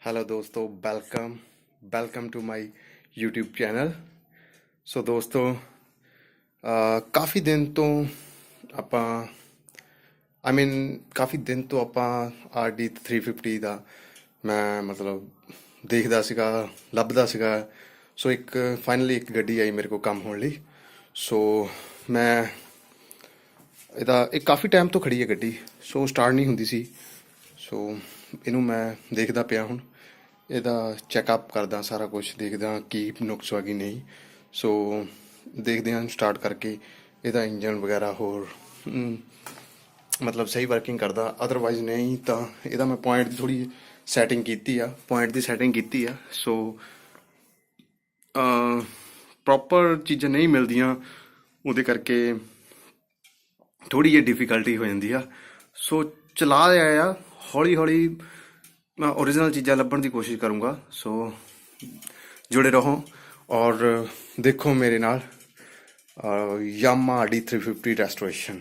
Hello ਦੋਸਤੋ, welcome to my YouTube channel. So ਦੋਸਤੋ, ਕਾਫੀ ਦਿਨ ਤੋਂ ਆਪਾਂ ਕਾਫੀ ਦਿਨ ਤੋਂ ਆਪਾਂ RD 350 ਦਾ ਮੈਂ ਦੇਖਦਾ ਸੀਗਾ, ਲੱਭਦਾ ਸੀਗਾ। ਸੋ ਫਾਈਨਲੀ ਇੱਕ ਗੱਡੀ ਆਈ ਮੇਰੇ ਕੋਲ ਕੰਮ ਹੋਣ ਲਈ। ਸੋ ਮੈਂ ਇਹ ਕਾਫੀ ਟਾਈਮ ਤੋਂ ਖੜੀ ਹੈ ਗੱਡੀ, ਸੋ ਸਟਾਰਟ ਨਹੀਂ ਹੁੰਦੀ ਸੀ। ਸੋ ਇਹਨੂੰ ਮੈਂ ਦੇਖਦਾ ਪਿਆ, ਹੁਣ ਇਹਦਾ ਚੈੱਕਅਪ ਕਰਦਾ, ਸਾਰਾ ਕੁਝ ਦੇਖਦਾ ਕੀ ਨੁਕਸ ਆ ਕੀ ਨਹੀਂ। ਸੋ ਦੇਖਦੇ ਹਾਂ ਸਟਾਰਟ ਕਰਕੇ ਇਹਦਾ ਇੰਜਨ ਵਗੈਰਾ ਹੋਰ ਸਹੀ ਵਰਕਿੰਗ ਕਰਦਾ। ਅਦਰਵਾਈਜ਼ ਨਹੀਂ ਤਾਂ ਇਹਦਾ ਮੈਂ ਪੁਆਇੰਟ ਦੀ ਥੋੜ੍ਹੀ ਸੈਟਿੰਗ ਕੀਤੀ ਆ। ਸੋ ਪ੍ਰੋਪਰ ਚੀਜ਼ਾਂ ਨਹੀਂ ਮਿਲਦੀਆਂ, ਉਹਦੇ ਕਰਕੇ ਥੋੜ੍ਹੀ ਜਿਹੀ ਡਿਫੀਕਲਟੀ ਹੋ ਜਾਂਦੀ ਆ। ਸੋ ਚਲਾ ਰਿਹਾ ਆ, ਹੌਲੀ ਹੌਲੀ ਮੈਂ ਓਰੀਜਨਲ ਚੀਜ਼ਾਂ ਲੱਭਣ ਦੀ ਕੋਸ਼ਿਸ਼ ਕਰੂੰਗਾ। ਸੋ ਜੁੜੇ ਰਹੋ ਔਰ ਦੇਖੋ ਮੇਰੇ ਨਾਲ Yamaha RD 350 ਰੈਸਟੋਰੇਸ਼ਨ।